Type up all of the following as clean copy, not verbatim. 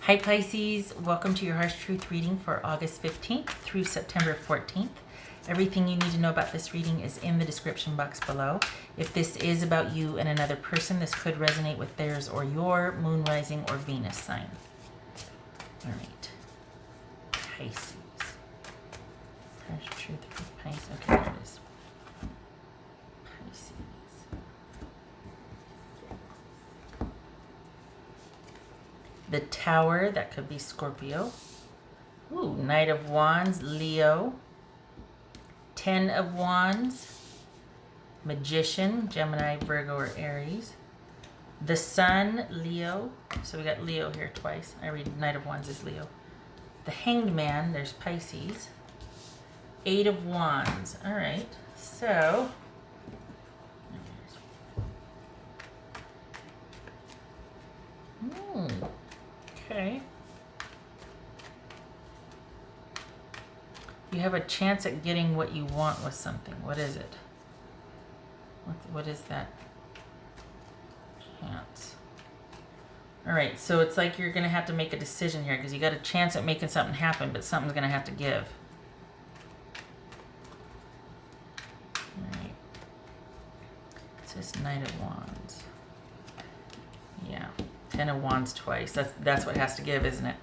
Hi Pisces, welcome to your Harsh Truth reading for August 15th through September 14th. Everything you need to know about this reading is in the description box below. If this is about you and another person, this could resonate with theirs or your moon, rising, or Venus sign. All right, Pisces. Harsh Truth for Pisces. Okay, there it is. Pisces. The Tower, that could be Scorpio. Ooh, Knight of Wands, Leo. 10 of Wands, Magician, Gemini, Virgo, or Aries. The Sun, Leo. So we got Leo here twice. I read Knight of Wands as Leo. The Hanged Man, there's Pisces. 8 of Wands. All right, so okay. You have a chance at getting what you want with something. What is it? What is that chance? All right, so it's like you're going to have to make a decision here because you got a chance at making something happen, but something's going to have to give. All right. It says Knight of Wands. Yeah. 10 of Wands twice. That's what has to give, isn't it?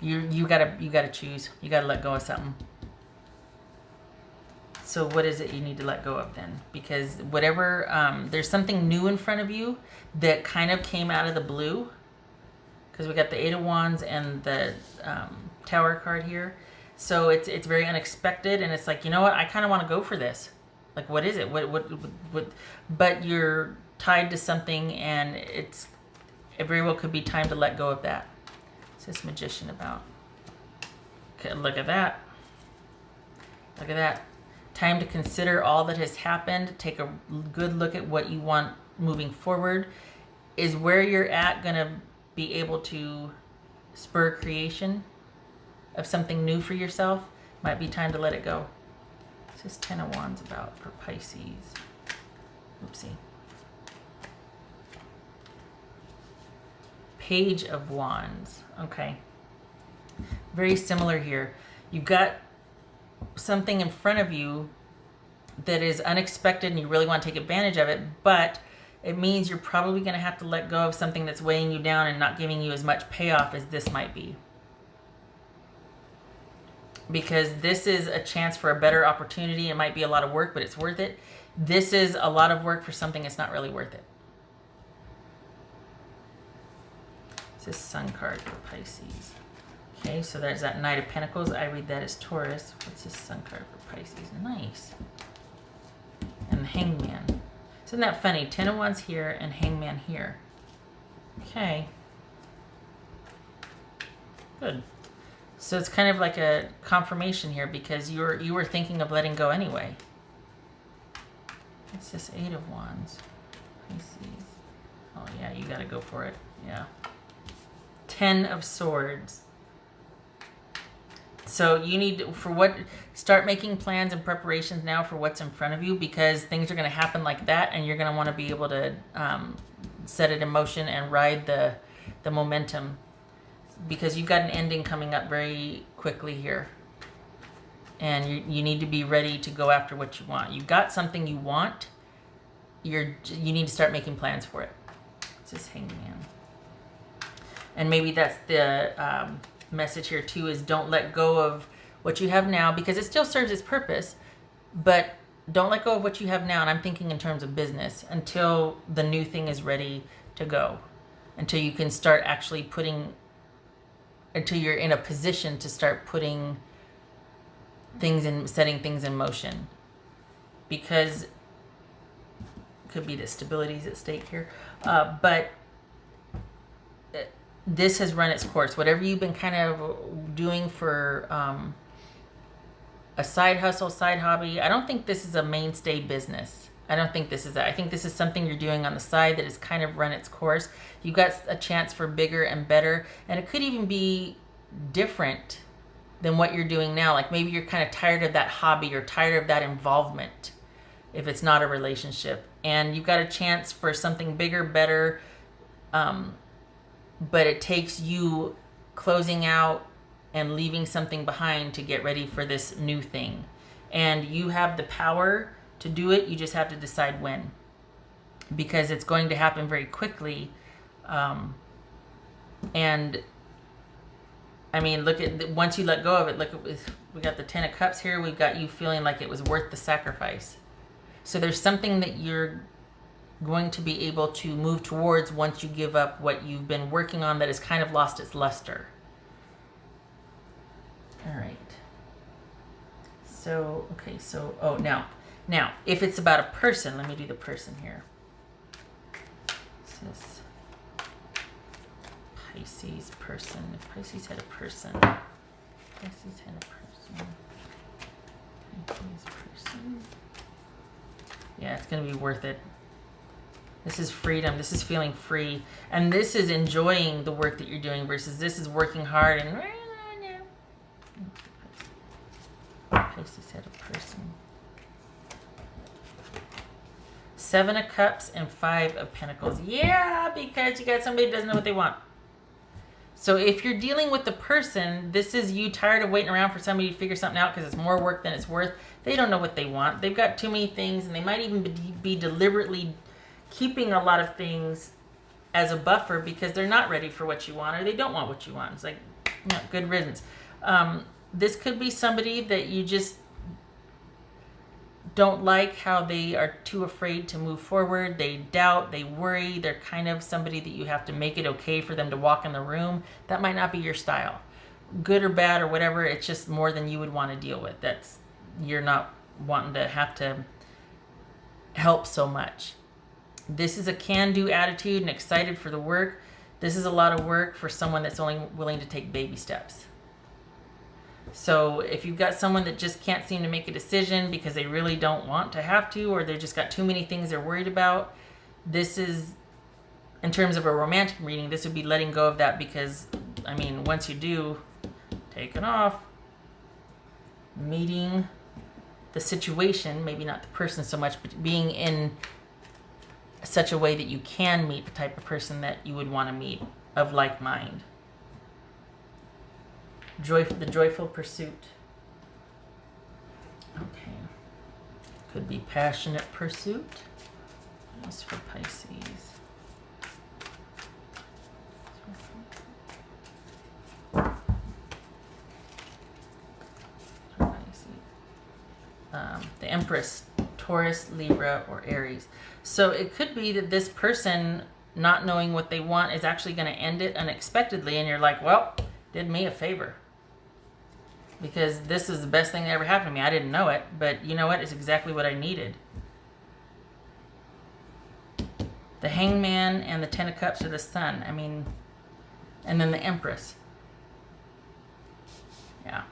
You gotta choose. You gotta let go of something. So what is it you need to let go of then? Because whatever, there's something new in front of you that kind of came out of the blue. Because we got the 8 of Wands and the Tower card here. So it's very unexpected, and it's like, you know what? I kind of want to go for this. Like, what is it? What? But you're tied to something, and it very well could be time to let go of that. What's this Magician about? Okay, look at that. Look at that. Time to consider all that has happened. Take a good look at what you want moving forward. Is where you're at going to be able to spur creation of something new for yourself? Might be time to let it go. What's this 10 of Wands about for Pisces? Oopsie. Page of Wands. Okay. Very similar here. You've got something in front of you that is unexpected and you really want to take advantage of it, but it means you're probably going to have to let go of something that's weighing you down and not giving you as much payoff as this might be. Because this is a chance for a better opportunity. It might be a lot of work, but it's worth it. This is a lot of work for something that's not really worth it. This Sun card for Pisces. Okay, so there's that Knight of Pentacles. I read that as Taurus. What's this Sun card for Pisces? Nice. And the Hanged Man. Isn't that funny? 10 of Wands here and Hanged Man here. Okay. Good. So it's kind of like a confirmation here because you were thinking of letting go anyway. It's this 8 of Wands. Pisces. Oh yeah, you got to go for it. Yeah. 10 of Swords. So you need to, start making plans and preparations now for what's in front of you, because things are going to happen like that, and you're going to want to be able to set it in motion and ride the momentum, because you've got an ending coming up very quickly here, and you need to be ready to go after what you want. You've got something you want. You need to start making plans for it. It's this Hanged Man. And maybe that's the message here too, is don't let go of what you have now, because it still serves its purpose, but don't let go of what you have now. And I'm thinking in terms of business until the new thing is ready to go, until you can start actually until you're in a position to start putting things in, setting things in motion, because it could be that stability is at stake here. But this has run its course. Whatever you've been kind of doing for a side hustle, side hobby, I don't think this is a mainstay business. I don't think this is that. I think this is something you're doing on the side that has kind of run its course. You've got a chance for bigger and better, and it could even be different than what you're doing now. Like maybe you're kind of tired of that hobby or tired of that involvement if it's not a relationship, and you've got a chance for something bigger, better, but it takes you closing out and leaving something behind to get ready for this new thing. And you have the power to do it. You just have to decide when, because it's going to happen very quickly. And I mean, look at, once you let go of it, look at, we got the 10 of Cups here. We've got you feeling like it was worth the sacrifice. So there's something that you're going to be able to move towards once you give up what you've been working on that has kind of lost its luster. All right. So, okay, so, oh, now, if it's about a person, let me do the person here. This is Pisces person. If Pisces had a person. Pisces had a person. Pisces person. Yeah, it's going to be worth it. This is freedom. This is feeling free. And this is enjoying the work that you're doing versus this is working hard and... Pisces had a person. 7 of Cups and 5 of Pentacles. Yeah, because you got somebody that doesn't know what they want. So if you're dealing with the person, this is you tired of waiting around for somebody to figure something out because it's more work than it's worth. They don't know what they want. They've got too many things, and they might even be deliberately keeping a lot of things as a buffer because they're not ready for what you want or they don't want what you want. It's like, no, good riddance. This could be somebody that you just don't like how they are too afraid to move forward. They doubt, they worry. They're kind of somebody that you have to make it okay for them to walk in the room. That might not be your style. Good or bad or whatever, it's just more than you would want to deal with. You're not wanting to have to help so much. This is a can-do attitude and excited for the work. This is a lot of work for someone that's only willing to take baby steps. So if you've got someone that just can't seem to make a decision because they really don't want to have to, or they've just got too many things they're worried about, this is, in terms of a romantic reading, this would be letting go of that because, I mean, once you do, take it off, meeting the situation, maybe not the person so much, but being in such a way that you can meet the type of person that you would want to meet of like mind. The joyful pursuit. Okay. Could be passionate pursuit. That's for Pisces. The Empress, Taurus, Libra, or Aries. So it could be that this person, not knowing what they want, is actually going to end it unexpectedly, and you're like, well, did me a favor. Because this is the best thing that ever happened to me. I didn't know it, but you know what? It's exactly what I needed. The Hangman and the 10 of Cups are the Sun. I mean, and then the Empress. Yeah.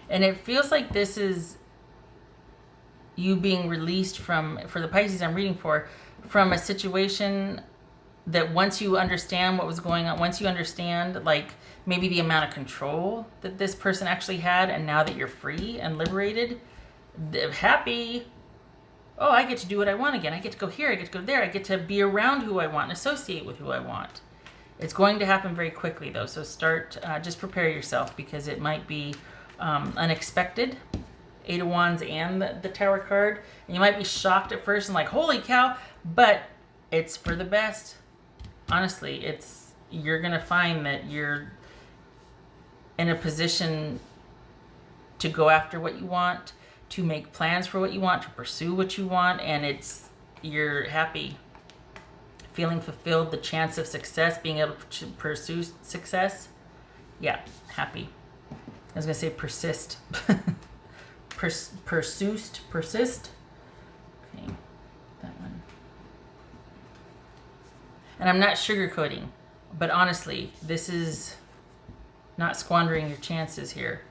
And it feels like this is you being released from, for the Pisces I'm reading for, from a situation that once you understand what was going on, once you understand like maybe the amount of control that this person actually had, and now that you're free and liberated, happy, oh, I get to do what I want again. I get to go here, I get to go there, I get to be around who I want and associate with who I want. It's going to happen very quickly though, so just prepare yourself because it might be unexpected. 8 of Wands and the Tower card. And you might be shocked at first and like, holy cow, but it's for the best. Honestly, you're going to find that you're in a position to go after what you want, to make plans for what you want, to pursue what you want, and you're happy, feeling fulfilled, the chance of success, being able to pursue success. Yeah, happy. I was going to say persist. Persist. Okay, that one. And I'm not sugarcoating, but honestly, this is not squandering your chances here.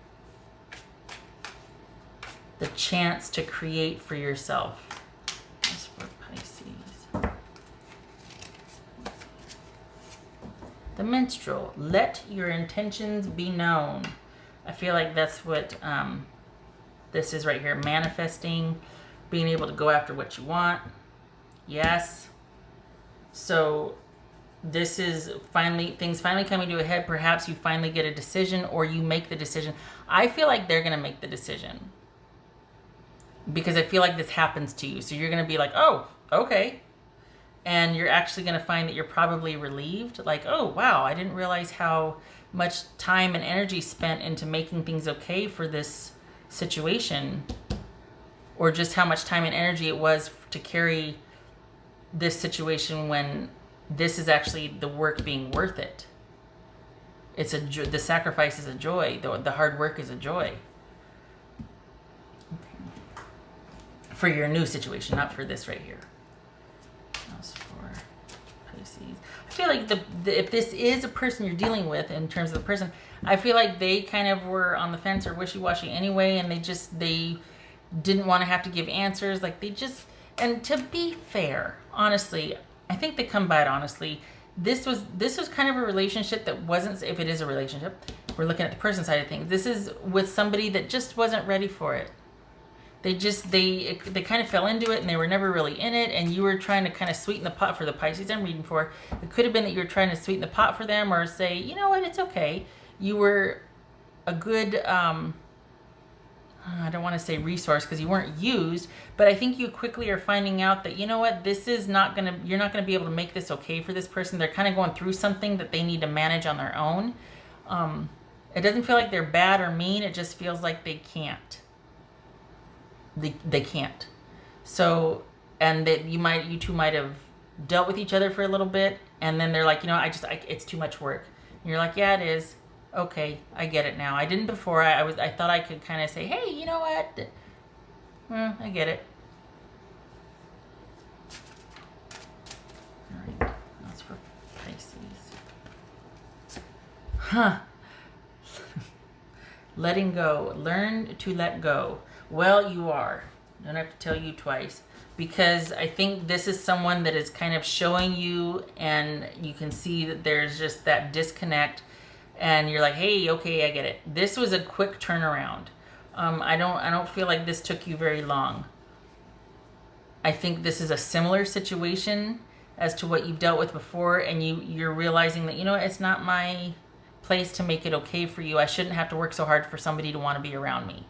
The chance to create for yourself. That's for Pisces. The Minstrel. Let your intentions be known. I feel like that's what this is right here. Manifesting, being able to go after what you want. Yes. So this is things finally coming to a head. Perhaps you finally get a decision, or you make the decision. I feel like they're going to make the decision, because I feel like this happens to you. So you're going to be like, oh, okay. And you're actually going to find that you're probably relieved. Like, oh, wow, I didn't realize how much time and energy spent into making things okay for this situation, or just how much time and energy it was to carry this situation, when this is actually the work being worth it. It's the sacrifice is a joy. The hard work is a joy. Okay. For your new situation, not for this right here. That's for Pisces. I feel like if this is a person you're dealing with, in terms of the person, I feel like they kind of were on the fence or wishy-washy anyway, and they didn't want to have to give answers. Like and to be fair, honestly, I think they come by it honestly. This was kind of a relationship that wasn't, if it is a relationship, we're looking at the person side of things. This is with somebody that just wasn't ready for it. They kind of fell into it, and they were never really in it, and you were trying to kind of sweeten the pot for the Pisces I'm reading for. It could have been that you were trying to sweeten the pot for them, or say, you know what, it's okay. You were a good, I don't want to say resource, because you weren't used, but I think you quickly are finding out that, you know what, you're not going to be able to make this okay for this person. They're kind of going through something that they need to manage on their own. It doesn't feel like they're bad or mean. It just feels like they can't. They can't. So, and that you two might have dealt with each other for a little bit, and then they're like, you know, it's too much work. And you're like, yeah, it is. Okay, I get it now. I didn't before. I thought I could kind of say, hey, you know what? I get it. All right, that's for Pisces. Huh. Letting go. Learn to let go. Well, you are. I don't have to tell you twice. Because I think this is someone that is kind of showing you, and you can see that there's just that disconnect. And you're like, hey, okay, I get it. This was a quick turnaround. I don't feel like this took you very long. I think this is a similar situation as to what you've dealt with before, and you're realizing that, you know, it's not my place to make it okay for you. I shouldn't have to work so hard for somebody to want to be around me.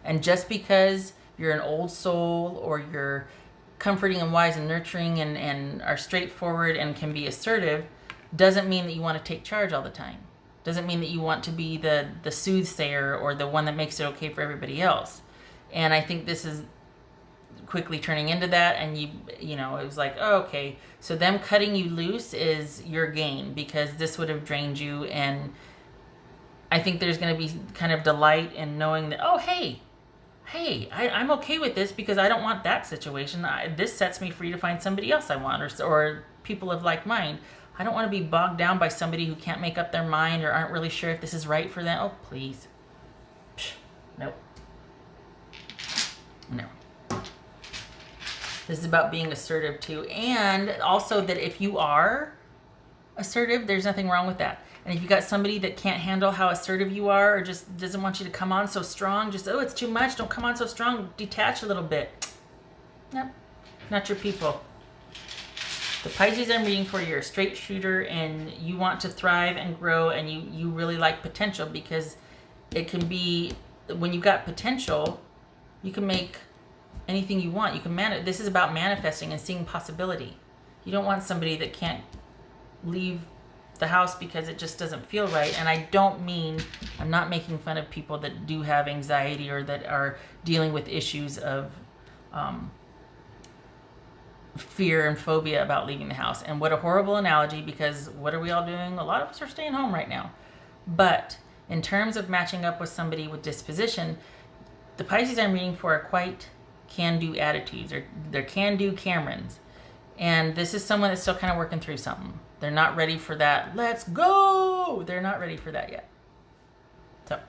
And just because you're an old soul, or you're comforting and wise and nurturing and are straightforward and can be assertive, doesn't mean that you want to take charge all the time. Doesn't mean that you want to be the soothsayer, or the one that makes it okay for everybody else. And I think this is quickly turning into that, and you know, it was like, oh, okay, so them cutting you loose is your gain, because this would have drained you. And I think there's going to be kind of delight in knowing that, oh, hey, I'm okay with this, because I don't want that situation. This sets me free to find somebody else I want, or people of like mind. I don't want to be bogged down by somebody who can't make up their mind, or aren't really sure if this is right for them. Oh, please. Psh, nope. No. This is about being assertive too. And also that if you are assertive, there's nothing wrong with that. And if you got somebody that can't handle how assertive you are, or just doesn't want you to come on so strong, just, oh, it's too much, don't come on so strong, detach a little bit. Nope. Not your people. The Pisces I'm reading for, you're a straight shooter, and you want to thrive and grow, and you really like potential, because it can be, when you got potential, you can make anything you want. You can this is about manifesting and seeing possibility. You don't want somebody that can't leave the house because it just doesn't feel right. And I don't mean, I'm not making fun of people that do have anxiety, or that are dealing with issues of fear and phobia about leaving the house. And what a horrible analogy, because what are we all doing? A lot of us are staying home right now. But in terms of matching up with somebody with disposition, the Pisces I'm reading for are quite can-do attitudes, or they're can-do Camerons. And this is someone that's still kind of working through something. They're not ready for that, let's go! They're not ready for that yet. So.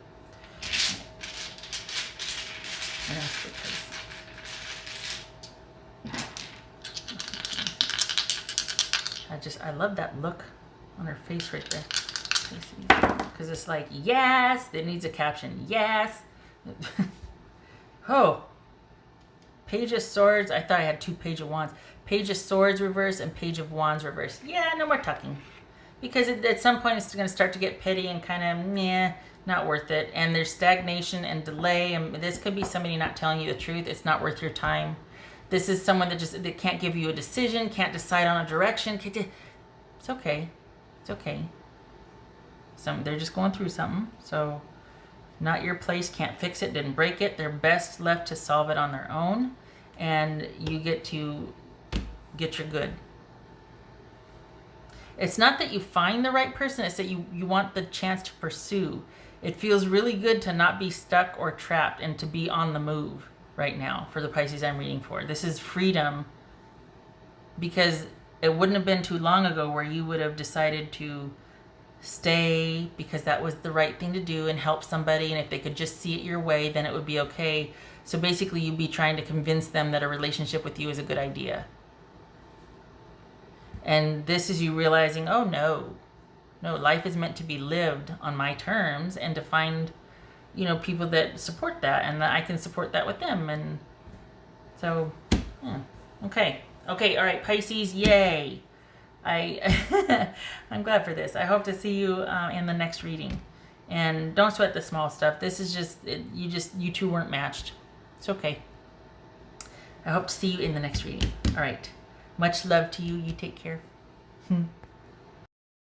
I love that look on her face right there. Because it's like, yes! It needs a caption. Yes! Oh. Page of Swords. I thought I had 2 Page of Wands. Page of Swords reverse and Page of Wands reverse. Yeah, no more tucking. Because at some point it's going to start to get petty and kind of, meh, not worth it. And there's stagnation and delay. And this could be somebody not telling you the truth. It's not worth your time. This is someone that can't give you a decision, can't decide on a direction. It's okay. It's okay. They're just going through something. So, not your place, can't fix it, didn't break it. They're best left to solve it on their own. And you get to get your good. It's not that you find the right person, it's that you want the chance to pursue. It feels really good to not be stuck or trapped and to be on the move right now for the Pisces I'm reading for. This is freedom, because it wouldn't have been too long ago where you would have decided to stay because that was the right thing to do and help somebody, and if they could just see it your way, then it would be okay. So basically you'd be trying to convince them that a relationship with you is a good idea. And this is you realizing, oh no, life is meant to be lived on my terms, and to find, people that support that, and that I can support that with them. And so, yeah. Okay, all right, Pisces, yay. I'm glad for this. I hope to see you in the next reading. And don't sweat the small stuff. This is just, you two weren't matched. It's okay. I hope to see you in the next reading. All right. Much love to you. You take care.